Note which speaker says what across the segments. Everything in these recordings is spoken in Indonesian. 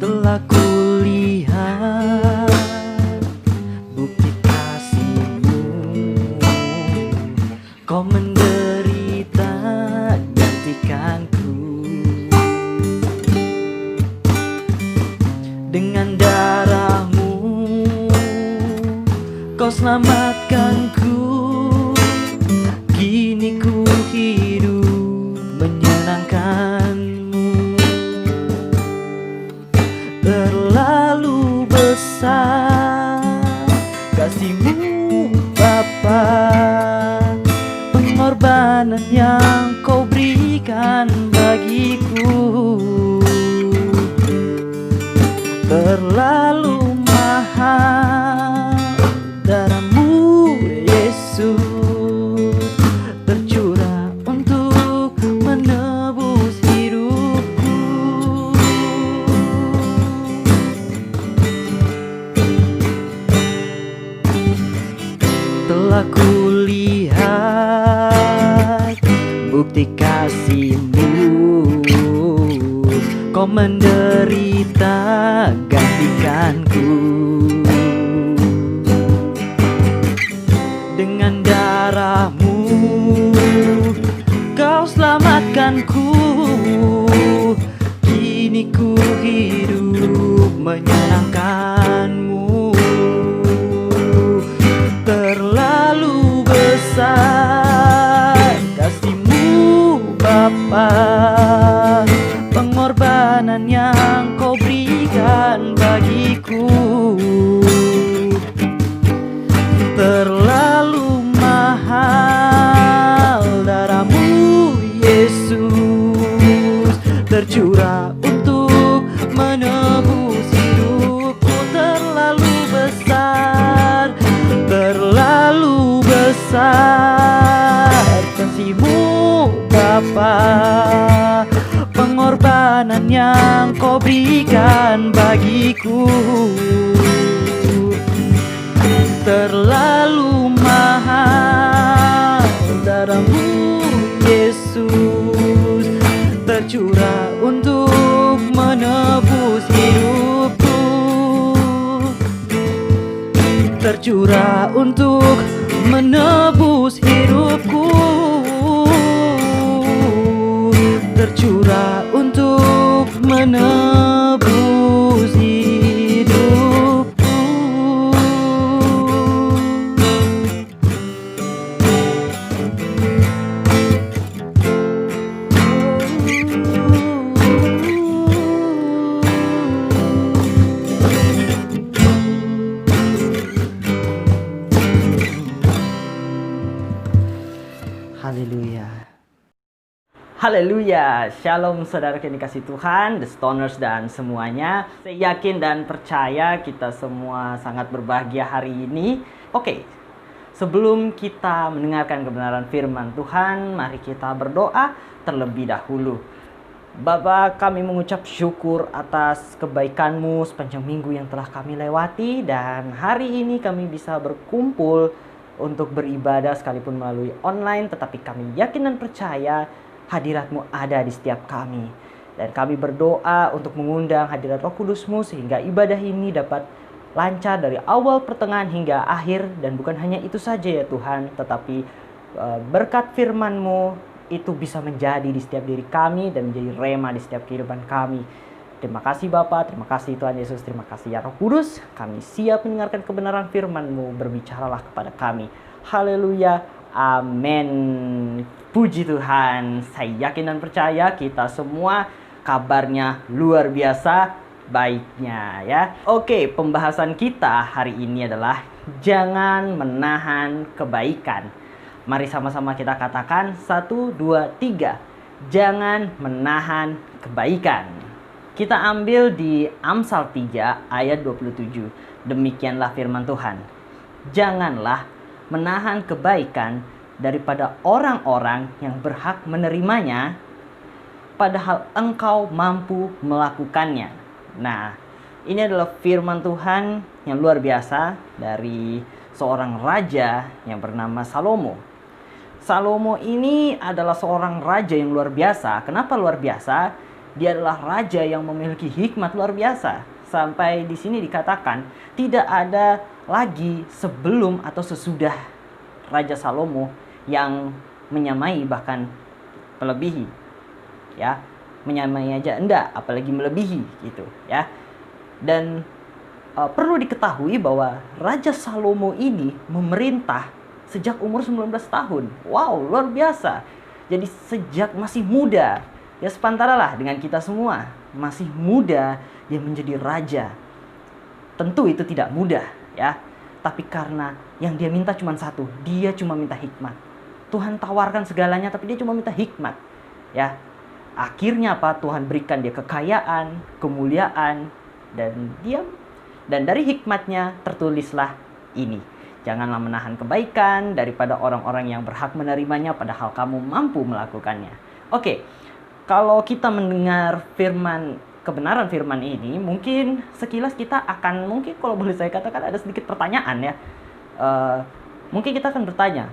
Speaker 1: Telah kulihat bukti kasih-Mu, Kau menderita gantikanku. Dengan darah-Mu Kau selamatkanku. Kini ku hidup menyenangkan-Mu. Terlalu besar kasih-Mu Bapa, pengorbanan yang Kau berikan bagiku. Terlalu mahal darah-Mu Yesus, tercurah untuk menebus hidupku. Telah kulihat bukti kasih-Mu, Kau menderita gantikanku. Dengan darah-Mu Kau selamatkanku. Kini ku hidup menyenangkan-Mu. Terlalu besar kasih-Mu Bapa, pengorbanan yang Kau berikan bagiku. Terlalu mahal darah-Mu Yesus, tercurah untuk menebus hidupku. Terlalu besar, terlalu besar kasih-Mu Bapa, pengorbanan yang Kau berikan bagiku. Terlalu mahal darah-Mu Yesus, tercurah untuk menebus hidupku. Tercurah untuk menebus hidupku. Tercurah untuk menebus hidupku. Haleluya. Haleluya. Shalom saudara yang dikasih Tuhan, The Stoners dan semuanya. Saya yakin dan percaya kita semua sangat berbahagia hari ini. Oke, sebelum kita mendengarkan kebenaran firman Tuhan, mari kita berdoa terlebih dahulu. Bapa, kami mengucap syukur atas kebaikan-Mu sepanjang minggu yang telah kami lewati. Dan hari ini kami bisa berkumpul untuk beribadah sekalipun melalui online. Tetapi kami yakin dan percaya hadirat-Mu ada di setiap kami. Dan kami berdoa untuk mengundang hadirat Roh Kudus-Mu sehingga ibadah ini dapat lancar dari awal, pertengahan hingga akhir. Dan bukan hanya itu saja ya Tuhan, tetapi berkat firman-Mu itu bisa menjadi di setiap diri kami dan menjadi rema di setiap kehidupan kami. Terima kasih Bapa, terima kasih Tuhan Yesus, terima kasih ya Roh Kudus. Kami siap mendengarkan kebenaran firman-Mu, berbicaralah kepada kami. Haleluya, amin. Puji Tuhan, saya yakin dan percaya kita semua kabarnya luar biasa baiknya ya. Oke, pembahasan kita hari ini adalah jangan menahan kebaikan. Mari sama-sama kita katakan 1, 2, 3. Jangan menahan kebaikan. Kita ambil di Amsal 3 ayat 27. Demikianlah firman Tuhan. Janganlah menahan kebaikan daripada orang-orang yang berhak menerimanya, padahal engkau mampu melakukannya. Nah, ini adalah firman Tuhan yang luar biasa dari seorang raja yang bernama Salomo. Salomo ini adalah seorang raja yang luar biasa. Kenapa luar biasa? Dia adalah raja yang memiliki hikmat luar biasa. Sampai di sini dikatakan tidak ada lagi sebelum atau sesudah Raja Salomo yang menyamai bahkan melebihi, ya. Menyamai aja enggak, apalagi melebihi gitu, ya. Dan perlu diketahui bahwa Raja Salomo ini memerintah sejak umur 19 tahun. Wow, luar biasa. Jadi sejak masih muda, ya sepantaralah dengan kita semua, masih muda dia menjadi raja. Tentu itu tidak mudah, ya. Tapi karena yang dia minta cuma satu, dia cuma minta hikmat. Tuhan tawarkan segalanya, tapi dia cuma minta hikmat, ya. Akhirnya apa? Tuhan berikan dia kekayaan, kemuliaan, dan dari hikmatnya tertulislah ini. Janganlah menahan kebaikan daripada orang-orang yang berhak menerimanya, padahal kamu mampu melakukannya. Oke, kalau kita mendengar kebenaran firman ini, mungkin sekilas kita akan, mungkin kalau boleh saya katakan ada sedikit pertanyaan, ya. Mungkin kita akan bertanya,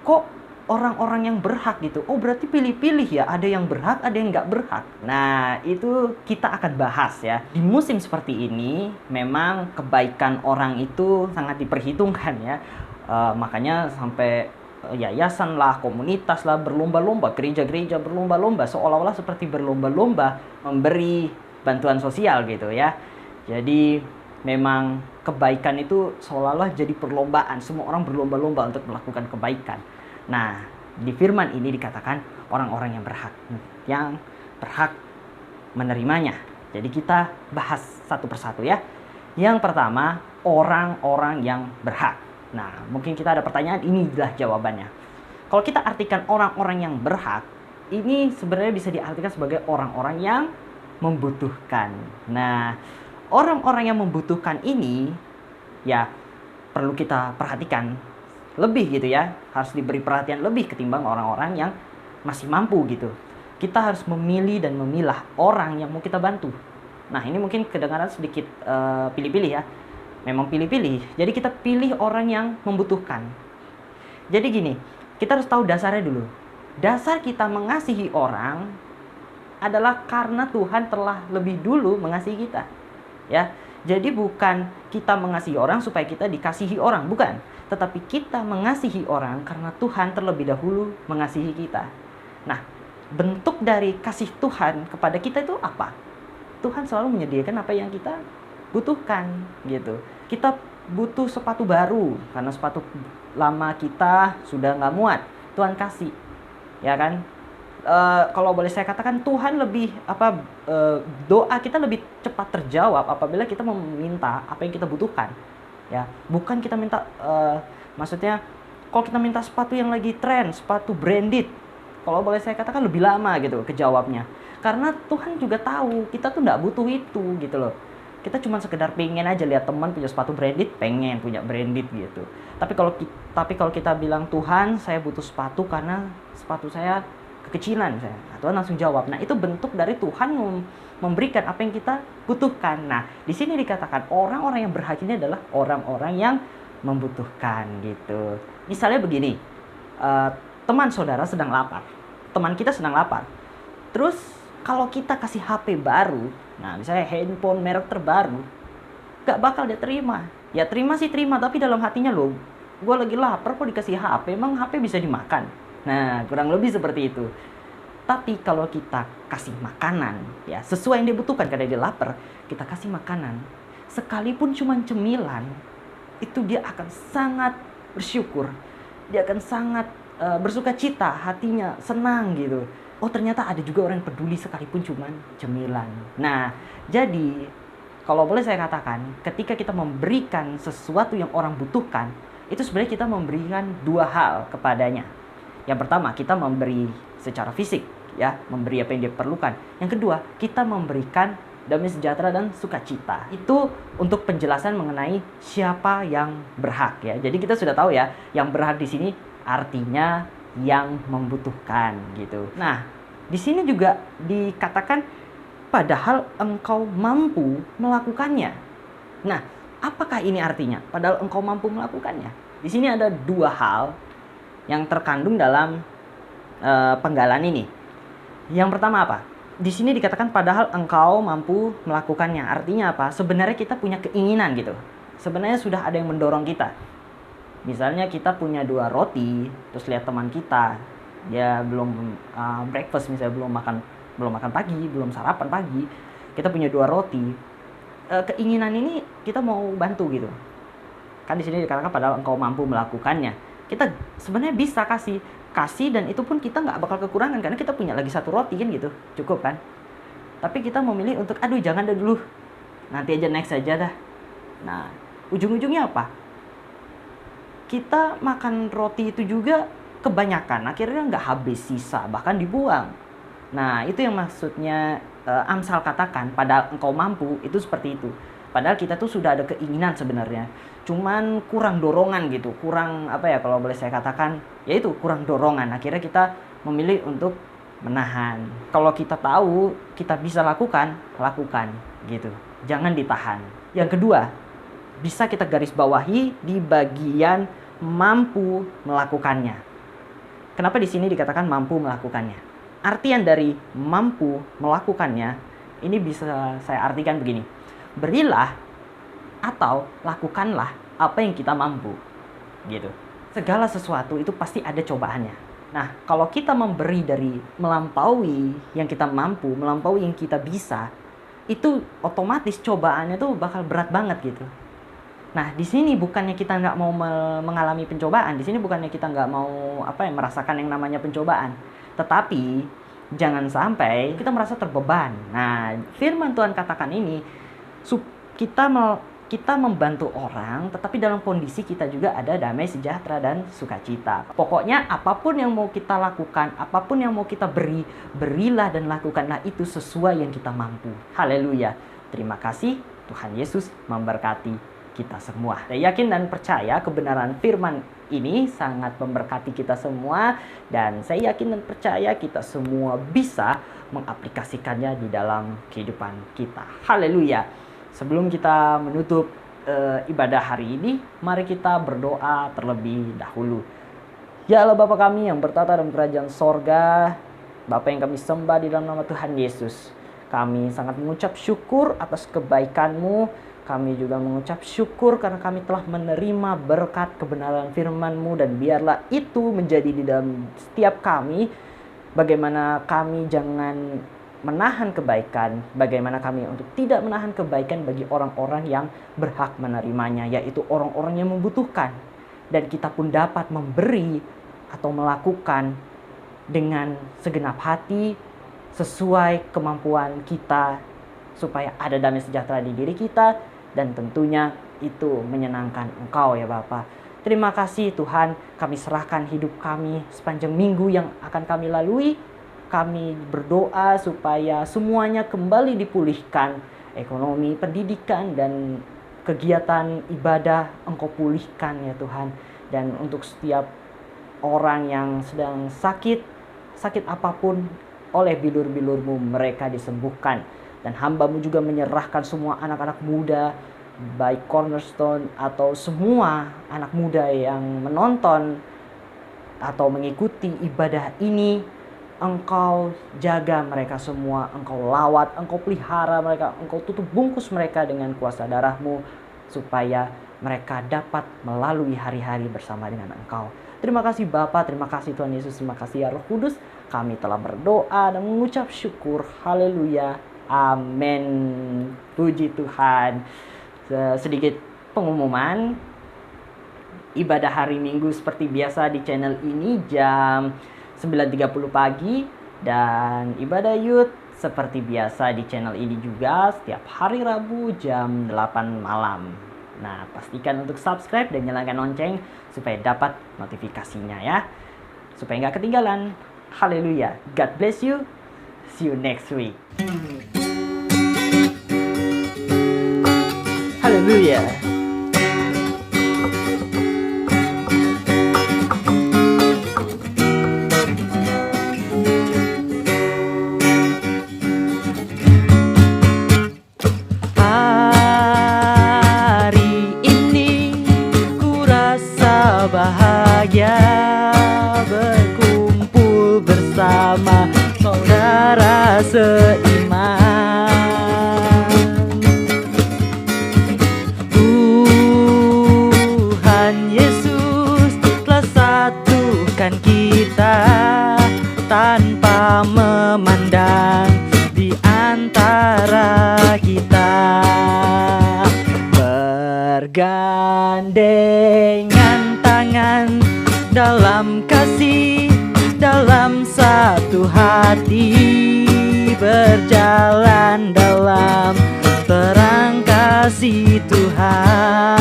Speaker 1: kok orang-orang yang berhak gitu? Oh, berarti pilih-pilih ya, ada yang berhak, ada yang nggak berhak. Nah, itu kita akan bahas, ya. Di musim seperti ini, memang kebaikan orang itu sangat diperhitungkan, ya. Makanya sampai yayasan lah, komunitas lah berlomba-lomba, gereja-gereja berlomba-lomba, seolah-olah seperti berlomba-lomba memberi bantuan sosial gitu, ya. Jadi memang kebaikan itu seolah-olah jadi perlombaan, semua orang berlomba-lomba untuk melakukan kebaikan. Nah, di firman ini dikatakan orang-orang yang berhak menerimanya. Jadi kita bahas satu persatu, ya. Yang pertama, orang-orang yang berhak. Nah, mungkin kita ada pertanyaan, inilah jawabannya. Kalau kita artikan orang-orang yang berhak, ini sebenarnya bisa diartikan sebagai orang-orang yang membutuhkan. Nah, orang-orang yang membutuhkan ini, ya, perlu kita perhatikan lebih gitu, ya. Harus diberi perhatian lebih ketimbang orang-orang yang masih mampu gitu. Kita harus memilih dan memilah orang yang mau kita bantu. Nah, ini mungkin kedengaran sedikit pilih-pilih, ya. Memang pilih-pilih. Jadi kita pilih orang yang membutuhkan. Jadi gini, kita harus tahu dasarnya dulu. Dasar kita mengasihi orang adalah karena Tuhan telah lebih dulu mengasihi kita, ya. Jadi bukan kita mengasihi orang supaya kita dikasihi orang, bukan. Tetapi kita mengasihi orang karena Tuhan terlebih dahulu mengasihi kita. Nah, bentuk dari kasih Tuhan kepada kita itu apa? Tuhan selalu menyediakan apa yang kita butuhkan gitu. Kita butuh sepatu baru karena sepatu lama kita sudah nggak muat. Tuhan kasih, ya kan? Kalau boleh saya katakan, Tuhan lebih doa kita lebih cepat terjawab apabila kita meminta apa yang kita butuhkan, ya. Bukan kita minta, maksudnya kalau kita minta sepatu yang lagi tren, sepatu branded, kalau boleh saya katakan lebih lama gitu kejawabnya. Karena Tuhan juga tahu kita tuh nggak butuh itu gitu loh. Kita cuma sekedar pengen aja lihat teman punya sepatu branded, pengen punya branded gitu. Tapi kalau kita bilang, Tuhan, saya butuh sepatu karena sepatu saya kekecilan, Tuhan langsung jawab. Nah, itu bentuk dari Tuhan memberikan apa yang kita butuhkan. Nah, di sini dikatakan orang-orang yang berhak ini adalah orang-orang yang membutuhkan gitu. Misalnya begini, teman saudara sedang lapar, teman kita sedang lapar. Terus kalau kita kasih HP baru, nah misalnya handphone merek terbaru, gak bakal dia terima. Ya terima sih terima, tapi dalam hatinya, loh, gue lagi lapar kok dikasih HP, emang HP bisa dimakan? Nah, kurang lebih seperti itu. Tapi kalau kita kasih makanan, ya sesuai yang dia butuhkan, karena dia lapar, kita kasih makanan, sekalipun cuma cemilan, itu dia akan sangat bersyukur, dia akan sangat bersuka cita, hatinya senang gitu. Oh, ternyata ada juga orang yang peduli sekalipun cuma cemilan. Nah, jadi kalau boleh saya katakan, ketika kita memberikan sesuatu yang orang butuhkan, itu sebenarnya kita memberikan dua hal kepadanya. Yang pertama, kita memberi secara fisik, ya, memberi apa yang dia perlukan. Yang kedua, kita memberikan damai sejahtera dan sukacita. Itu untuk penjelasan mengenai siapa yang berhak, ya. Jadi kita sudah tahu, ya, yang berhak di sini artinya yang membutuhkan gitu. Nah, di sini juga dikatakan padahal engkau mampu melakukannya. Nah, apakah ini artinya? Padahal engkau mampu melakukannya. Di sini ada dua hal yang terkandung dalam penggalan ini. Yang pertama apa? di sini dikatakan padahal engkau mampu melakukannya. Artinya apa? Sebenarnya kita punya keinginan gitu. Sebenarnya sudah ada yang mendorong kita. Misalnya kita punya 2 roti, terus lihat teman kita, dia belum breakfast, misalnya belum makan pagi, belum sarapan pagi. Kita punya 2 roti. Keinginan ini kita mau bantu gitu. Kan di sini dikatakan padahal engkau mampu melakukannya. Kita sebenarnya bisa kasih, dan itu pun kita nggak bakal kekurangan karena kita punya lagi 1 roti kan gitu, cukup kan. Tapi kita memilih untuk aduh jangan dulu, nanti aja, next aja dah. Nah ujung-ujungnya apa? Kita makan roti itu juga kebanyakan, akhirnya nggak habis, sisa, bahkan dibuang. Nah itu yang maksudnya Amsal katakan padahal engkau mampu, itu seperti itu. Padahal kita tuh sudah ada keinginan sebenarnya, cuman kurang dorongan gitu, kurang apa ya kalau boleh saya katakan, yaitu kurang dorongan. Akhirnya kita memilih untuk menahan. Kalau kita tahu kita bisa lakukan gitu, jangan ditahan. Yang kedua, bisa kita garis bawahi di bagian mampu melakukannya. Kenapa di sini dikatakan mampu melakukannya? Artian dari mampu melakukannya ini bisa saya artikan begini: berilah atau lakukanlah apa yang kita mampu gitu. Segala sesuatu itu pasti ada cobaannya. Nah kalau kita memberi dari melampaui yang kita mampu, melampaui yang kita bisa, itu otomatis cobaannya tuh bakal berat banget gitu. Nah di sini bukannya kita nggak mau mengalami pencobaan, di sini bukannya kita nggak mau merasakan yang namanya pencobaan, tetapi jangan sampai kita merasa terbeban. Nah firman Tuhan katakan ini, kita membantu orang, tetapi dalam kondisi kita juga ada damai sejahtera dan sukacita. Pokoknya apapun yang mau kita lakukan, apapun yang mau kita berilah dan lakukanlah itu sesuai yang kita mampu. Haleluya. Terima kasih, Tuhan Yesus memberkati kita semua. Saya yakin dan percaya kebenaran firman ini sangat memberkati kita semua, dan saya yakin dan percaya kita semua bisa mengaplikasikannya di dalam kehidupan kita. Haleluya. Sebelum kita menutup ibadah hari ini, mari kita berdoa terlebih dahulu. Ya Allah Bapa kami yang bertata dalam kerajaan sorga, Bapa yang kami sembah di dalam nama Tuhan Yesus, kami sangat mengucap syukur atas kebaikan-Mu. Kami juga mengucap syukur karena kami telah menerima berkat kebenaran firman-Mu, dan biarlah itu menjadi di dalam setiap kami. Bagaimana kami jangan menahan kebaikan, bagaimana kami untuk tidak menahan kebaikan bagi orang-orang yang berhak menerimanya, yaitu orang-orang yang membutuhkan. Dan kita pun dapat memberi atau melakukan dengan segenap hati sesuai kemampuan kita, supaya ada damai sejahtera di diri kita, dan tentunya itu menyenangkan Engkau ya Bapa. Terima kasih Tuhan, kami serahkan hidup kami sepanjang minggu yang akan kami lalui. Kami berdoa supaya semuanya kembali dipulihkan, ekonomi, pendidikan, dan kegiatan ibadah Engkau pulihkan ya Tuhan. Dan untuk setiap orang yang sedang sakit apapun, oleh bilur-bilur-Mu mereka disembuhkan. Dan hamba-Mu juga menyerahkan semua anak-anak muda, baik Cornerstone atau semua anak muda yang menonton atau mengikuti ibadah ini. Engkau jaga mereka semua, Engkau lawat, Engkau pelihara mereka, Engkau tutup bungkus mereka dengan kuasa darah-Mu, supaya mereka dapat melalui hari-hari bersama dengan Engkau. Terima kasih Bapa, terima kasih Tuhan Yesus, terima kasih ya Roh Kudus. Kami telah berdoa dan mengucap syukur. Haleluya. Amin. Puji Tuhan. Sedikit pengumuman. Ibadah hari Minggu seperti biasa di channel ini jam 9.30 pagi. Dan ibadah youth seperti biasa di channel ini juga setiap hari Rabu jam 8 malam. Nah, pastikan untuk subscribe dan nyalakan lonceng supaya dapat notifikasinya ya. Supaya nggak ketinggalan. Haleluya. God bless you. See you next week. Haleluya. Hari ini ku rasa bahagia berkumpul bersama saudara antara kita, bergandengan tangan dalam kasih, dalam satu hati, berjalan dalam terang kasih Tuhan.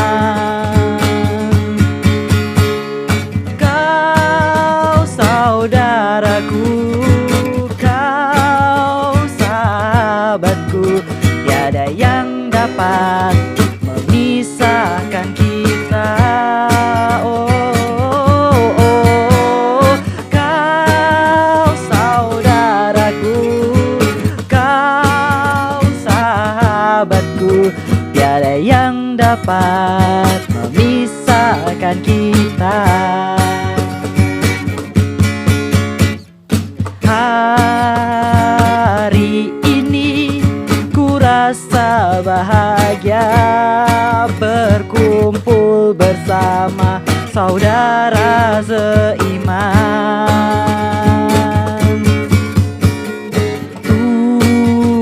Speaker 1: Kau saudaraku, kau sahabatku, tiada yang dapat memisahkan kita. Oh, kau saudaraku, kau sahabatku, tiada yang dapat memisahkan kita. Hari ini ku rasa bahagia berkumpul bersama saudara seiman.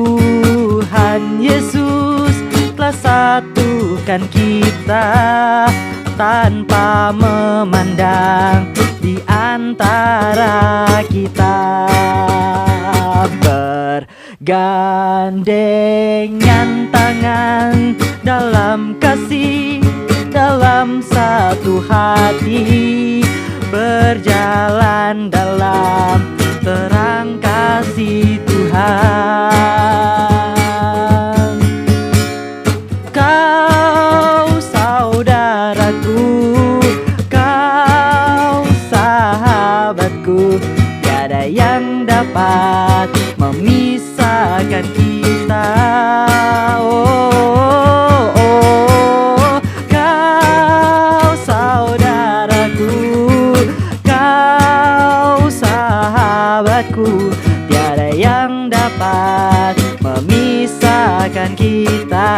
Speaker 1: Tuhan Yesus telah satukan kita tanpa memandang di antara kita, bergandengan tangan dalam kasih, dalam satu hati, berjalan dalam terang kasih Tuhan. Kau saudaraku, kau sahabatku, tiada yang dapat memisahkan kita. Oh, kau saudaraku, kau sahabatku, tiada yang dapat memisahkan kita.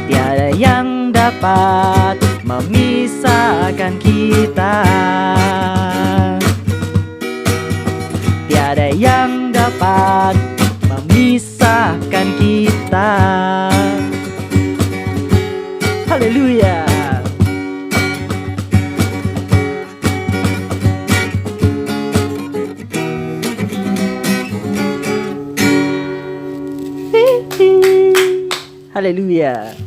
Speaker 1: Tiada yang dapat memisahkan kita. Tiada yang dapat memisahkan kita. Haleluya. Haleluya.